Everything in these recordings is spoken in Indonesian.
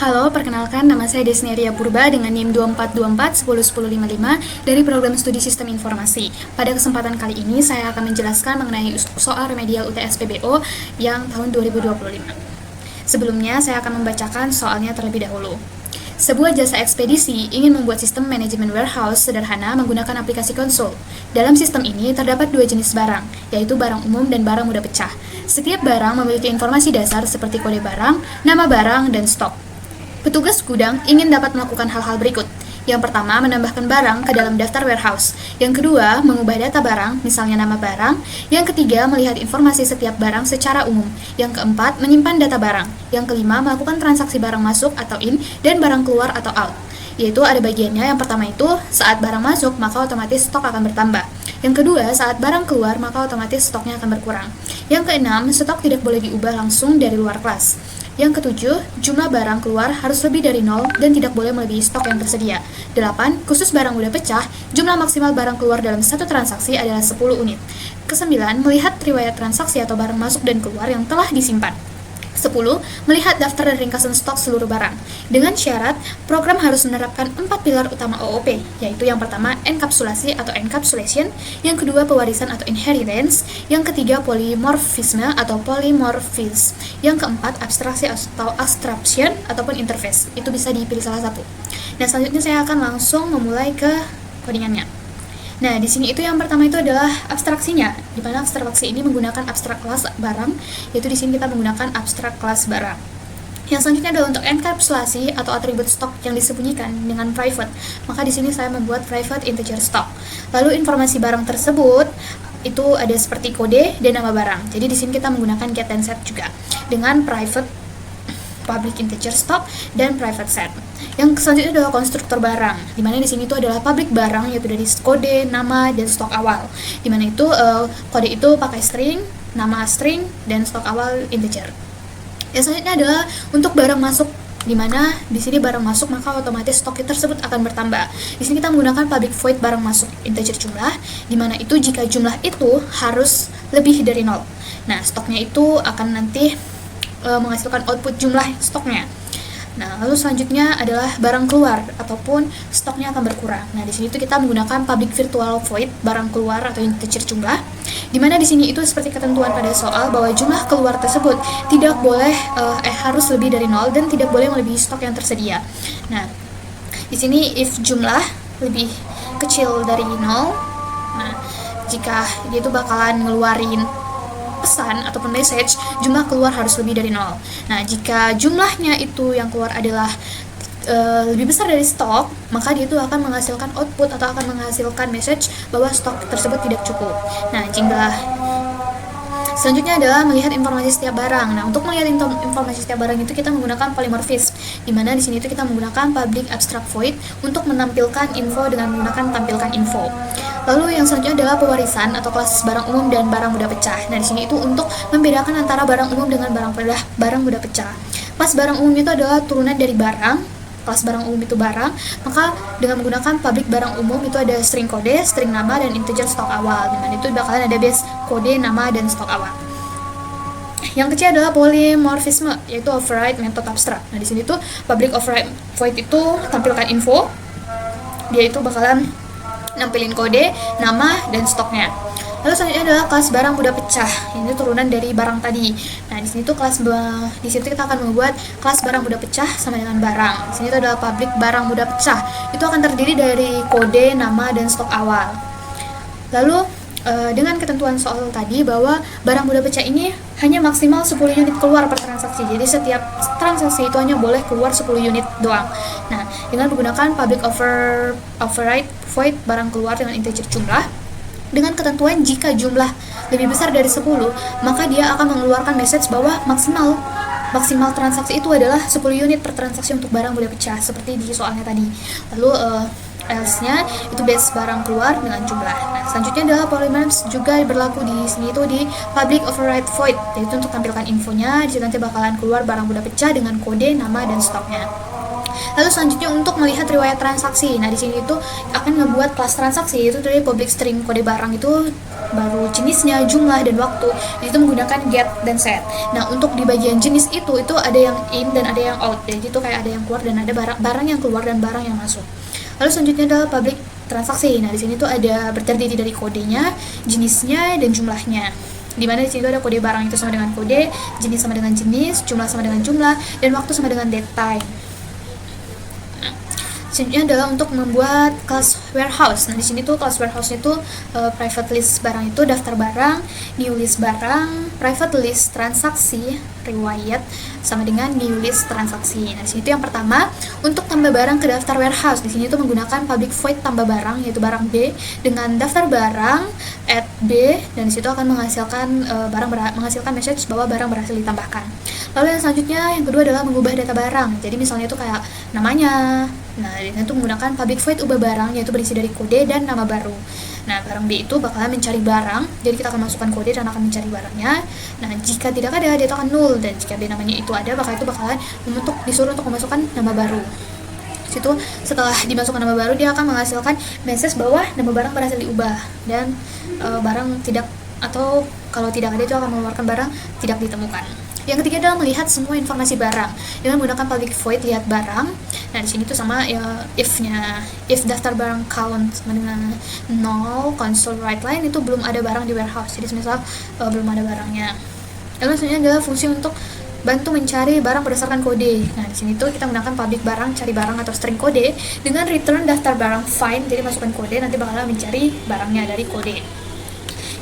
Halo, perkenalkan nama saya Desneria Purba dengan NIM 2424 dari program studi Sistem Informasi. Pada kesempatan kali ini saya akan menjelaskan mengenai soal remedial UTS PBO yang tahun 2025. Sebelumnya saya akan membacakan soalnya terlebih dahulu. Sebuat jasa ekspedisi ingin membuat sistem manajemen warehouse sederhana menggunakan aplikasi konsul. Dalam sistem ini terdapat dua jenis barang, yaitu barang umum dan barang mudah pecah. Setiap barang memiliki informasi dasar seperti kode barang, nama barang, dan stok. Petugas gudang ingin dapat melakukan hal-hal berikut. Yang pertama, menambahkan barang ke dalam daftar warehouse. Yang kedua, mengubah data barang, misalnya nama barang. Yang ketiga, melihat informasi setiap barang secara umum. Yang keempat, menyimpan data barang. Yang kelima, melakukan transaksi barang masuk atau in dan barang keluar atau out. Yaitu ada bagiannya. Yang pertama itu, saat barang masuk, maka otomatis stok akan bertambah. Yang kedua, saat barang keluar, maka otomatis stoknya akan berkurang. Yang keenam, stok tidak boleh diubah langsung dari luar kelas. Yang ketujuh, jumlah barang keluar harus lebih dari 0 dan tidak boleh melebihi stok yang tersedia. 8. Khusus barang mudah pecah, jumlah maksimal barang keluar dalam satu transaksi adalah 10 unit. Ke-9, melihat riwayat transaksi atau barang masuk dan keluar yang telah disimpan. 10. Melihat daftar dan ringkasan stok seluruh barang. Dengan syarat, program harus menerapkan 4 pilar utama OOP, yaitu yang pertama, enkapsulasi atau encapsulation, yang kedua, pewarisan atau inheritance, yang ketiga, polymorphisme atau polymorphism, yang keempat, abstraksi atau abstraction, ataupun interface. Itu bisa dipilih salah satu. Nah, selanjutnya saya akan langsung memulai ke codingannya. Nah, di sini itu yang pertama itu adalah abstraksinya, di mana abstraksi ini menggunakan abstrak kelas barang, yaitu di sini kita menggunakan abstrak kelas barang. Yang selanjutnya adalah untuk enkapsulasi atau atribut stok yang disembunyikan dengan private. Maka di sini saya membuat private integer stock. Lalu informasi barang tersebut itu ada seperti kode dan nama barang. Jadi di sini kita menggunakan get and set juga dengan private public integer stock dan private set. Yang selanjutnya adalah konstruktor barang, di mana di sini itu adalah public barang yaitu dari kode, nama, dan stok awal. Di mana itu kode itu pakai string, nama string, dan stok awal integer. Yang selanjutnya adalah untuk barang masuk, di mana di sini barang masuk maka otomatis stok tersebut akan bertambah. Di sini kita menggunakan public void barang masuk integer jumlah, di mana itu jika jumlah itu harus lebih dari 0. Nah, stoknya itu akan nanti menghasilkan output jumlah stoknya. Nah, lalu selanjutnya adalah barang keluar ataupun stoknya akan berkurang. Nah, di sini itu kita menggunakan public virtual void barang keluar atau integer jumlah, di mana di sini itu seperti ketentuan pada soal bahwa jumlah keluar tersebut tidak boleh harus lebih dari 0 dan tidak boleh melebihi stok yang tersedia. Nah, di sini if jumlah lebih kecil dari 0, nah jika dia itu bakalan ngeluarin pesan ataupun message, jumlah keluar harus lebih dari 0. Nah, jika jumlahnya itu yang keluar adalah lebih besar dari stok, maka dia itu akan menghasilkan output atau akan menghasilkan message bahwa stok tersebut tidak cukup. Nah, jika selanjutnya adalah melihat informasi setiap barang. Nah, untuk melihat informasi setiap barang itu kita menggunakan polymorphism, di mana di sini itu kita menggunakan public abstract void untuk menampilkan info dengan menggunakan tampilkan info. Lalu yang selanjutnya adalah pewarisan atau kelas barang umum dan barang mudah pecah. Nah, di sini itu untuk membedakan antara barang umum dengan barang mudah pecah. Kelas barang umum itu adalah turunan dari barang. Kelas barang umum itu barang, maka dengan menggunakan public barang umum itu ada string kode, string nama, dan integer stok awal. Dimana itu bakalan ada base kode, nama, dan stok awal. Yang kecil adalah polymorphisme, yaitu override method abstract. Nah, di sini tuh public override void itu tampilkan info. Dia itu bakalan nampilin kode, nama, dan stoknya. Lalu selanjutnya adalah kelas barang mudah pecah. Ini turunan dari barang tadi. Nah, di sini tuh di situ kita akan membuat kelas barang mudah pecah sama dengan barang. Di sini itu adalah public barang mudah pecah. Itu akan terdiri dari kode, nama, dan stok awal. Lalu dengan ketentuan soal tadi bahwa barang mudah pecah ini hanya maksimal 10 unit keluar per transaksi. Jadi setiap transaksi itu hanya boleh keluar 10 unit doang. Nah, dengan menggunakan public override void barang keluar dengan integer jumlah, dengan ketentuan jika jumlah lebih besar dari 10, maka dia akan mengeluarkan message bahwa maksimal transaksi itu adalah 10 unit per transaksi untuk barang mudah pecah seperti di soalnya tadi. Lalu else-nya itu base barang keluar dengan jumlah. Nah, selanjutnya adalah polymorphism juga berlaku di sini itu di public override void, yaitu untuk tampilkan infonya. Di situ nanti bakalan keluar barang mudah pecah dengan kode, nama, dan stoknya. Lalu selanjutnya untuk melihat riwayat transaksi. Nah, di sini itu akan ngebuat kelas transaksi, yaitu dari public string kode barang itu baru jenisnya, jumlah, dan waktu. Nah, itu menggunakan get dan set. Nah, untuk di bagian jenis itu ada yang in dan ada yang out. Jadi itu kayak ada yang keluar dan ada barang yang keluar dan barang yang masuk. Lalu selanjutnya adalah public transaksi. Nah, di sini tuh ada terdiri dari kodenya, jenisnya, dan jumlahnya. Di mana di sini ada kode barang itu sama dengan kode, jenis sama dengan jenis, jumlah sama dengan jumlah, dan waktu sama dengan date time. Selanjutnya adalah untuk membuat class warehouse. Nah, di sini tuh class warehouse itu private list barang itu daftar barang, new list barang, private list transaksi, riwayat sama dengan new list transaksi. Nah, di sini tuh yang pertama untuk tambah barang ke daftar warehouse. Di sini tuh menggunakan public void tambah barang yaitu barang B dengan daftar barang at B, dan di situ akan menghasilkan menghasilkan message bahwa barang berhasil ditambahkan. Lalu yang selanjutnya yang kedua adalah mengubah data barang. Jadi misalnya itu kayak namanya. Nah, ini tuh menggunakan public void ubah barang yaitu berisi dari kode dan nama baru. Nah, barang B itu bakalan mencari barang, jadi kita akan masukkan kode dan akan mencari barangnya. Nah, jika tidak ada, dia itu akan null, dan jika B namanya itu ada, maka itu bakalan disuruh untuk memasukkan nama baru. Situ setelah dimasukkan nama baru, dia akan menghasilkan message bahwa nama barang berhasil diubah dan barang tidak, atau kalau tidak ada itu akan mengeluarkan barang tidak ditemukan. Yang ketiga adalah melihat semua informasi barang dengan menggunakan public void lihat barang. Nah, di sini tuh sama ya if daftar barang count sama dengan 0, console write line itu belum ada barang di warehouse. Jadi misal belum ada barangnya. Lalu selanjutnya adalah fungsi untuk bantu mencari barang berdasarkan kode. Nah, di sini tuh kita menggunakan public barang cari barang atau string kode dengan return daftar barang find. Jadi masukkan kode, nanti bakalan mencari barangnya dari kode.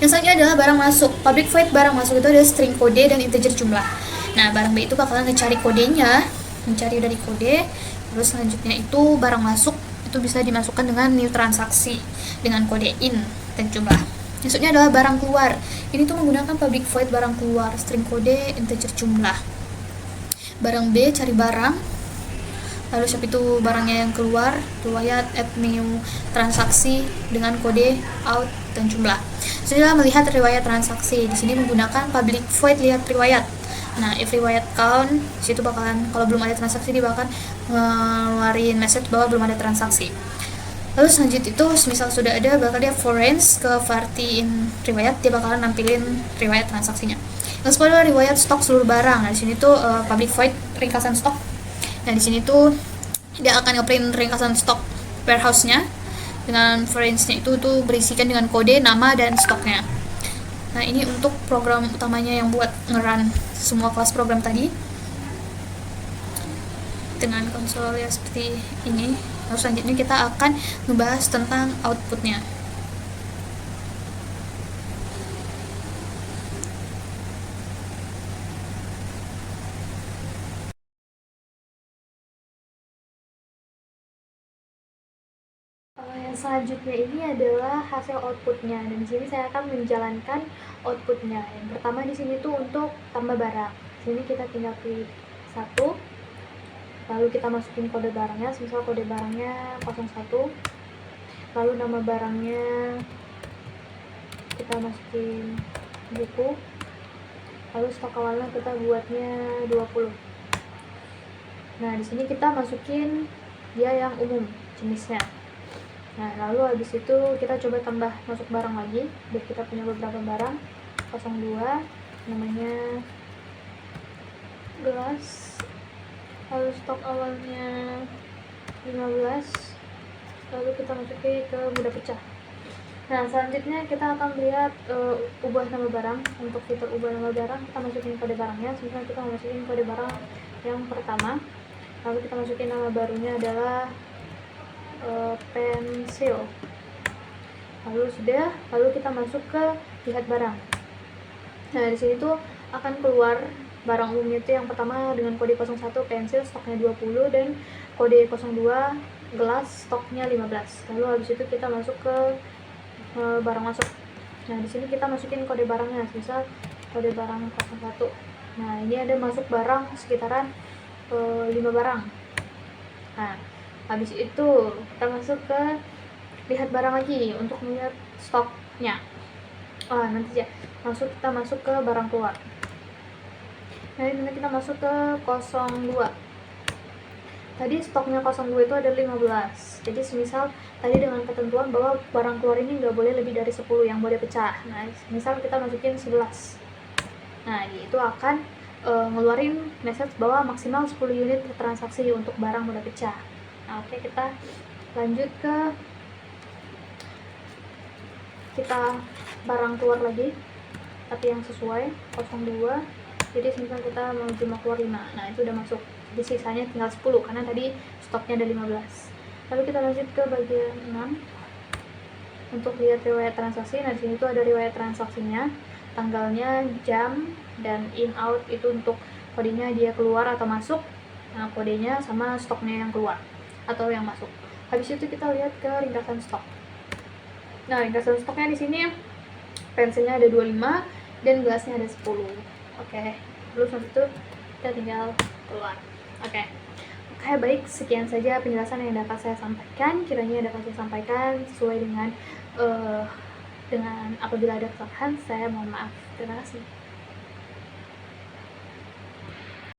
Yang selanjutnya adalah barang masuk. Public void barang masuk itu ada string kode dan integer jumlah. Nah, barang B itu bakalan mencari kodenya, mencari dari kode. Terus selanjutnya itu barang masuk itu bisa dimasukkan dengan new transaksi dengan kode in dan jumlah. Yang selanjutnya adalah barang keluar. Ini tuh menggunakan public void barang keluar, string kode, integer jumlah. Barang B cari barang, lalu siapa itu barangnya yang keluar, riwayat add new transaksi dengan kode out dan jumlah. Setelah melihat riwayat transaksi, di sini menggunakan public void lihat riwayat. Nah, if riwayat count, situ bakalan kalau belum ada transaksi dia bakalan ngeluarin message bahwa belum ada transaksi. Lalu selanjutnya itu misal sudah ada, bakal dia foreigns ke party in riwayat, dia bakalan nampilin riwayat transaksinya. Yang kedua riwayat stok seluruh barang. Nah, di sini tuh public void ringkasan stok. Nah, di sini tuh dia akan ngeprint ringkasan stok warehouse-nya dengan foreigns-nya itu tuh berisikan dengan kode, nama, dan stoknya. Nah, ini untuk program utamanya yang buat ngerun semua kelas program tadi dengan konsol ya seperti ini. Lalu selanjutnya kita akan membahas tentang outputnya. Yang selanjutnya ini adalah hasil outputnya, dan di sini saya akan menjalankan outputnya. Yang pertama di sini tuh untuk tambah barang. Di sini kita tinggal klik 1, lalu kita masukin kode barangnya, misal kode barangnya 01, lalu nama barangnya kita masukin buku, lalu stok awalnya kita buatnya 20. Nah, di sini kita masukin dia yang umum jenisnya. Nah, lalu habis itu kita coba tambah masuk barang lagi, biar kita punya beberapa barang. 02 namanya gelas, lalu stok awalnya 15, lalu kita masukin ke mudah pecah. Nah, selanjutnya kita akan melihat ubah nama barang. Untuk fitur ubah nama barang, kita masukin kode barangnya. Misalnya kita masukin kode barang yang pertama, lalu kita masukin nama barunya adalah pensil. Lalu kita masuk ke lihat barang. Nah, di sini tuh akan keluar barang umumnya itu yang pertama dengan kode 01 pensil, stoknya 20, dan kode 02 gelas, stoknya 15. Lalu habis itu kita masuk ke barang masuk. Nah, di sini kita masukin kode barangnya, misal kode barang 01. Nah, ini ada masuk barang sekitaran 5 barang. Nah, habis itu kita masuk ke lihat barang lagi untuk melihat stoknya. Nanti ya kita masuk ke barang keluar. Nah, ini kita masuk ke 02. tadi stoknya 02 itu ada 15. Jadi semisal tadi dengan ketentuan bahwa barang keluar ini nggak boleh lebih dari 10 yang boleh pecah. Nah, misal kita masukin 11. Nah, itu akan ngeluarin message bahwa maksimal 10 unit transaksi untuk barang boleh pecah. Nah, oke, kita lanjut ke barang keluar lagi, tapi yang sesuai 02. Jadi semisal kita mau jumlah keluar 5, nah itu udah masuk. Jadi sisanya tinggal 10 karena tadi stoknya ada 15. Lalu kita lanjut ke bagian 6 untuk lihat riwayat transaksi. Nah, di sini tuh ada riwayat transaksinya, tanggalnya, jam, dan in out itu untuk kodenya dia keluar atau masuk. Nah, kodenya sama stoknya yang keluar atau yang masuk. Habis itu kita lihat ke ringkasan stok. Nah, ringkasan stoknya di sini pensilnya ada 25 dan gelasnya ada 10. Oke, terus habis itu kita tinggal keluar. Oke, baik, sekian saja penjelasan yang dapat saya sampaikan. Kiranya dapat saya sampaikan sesuai dengan apabila ada kesalahan, saya mohon maaf. Terima kasih.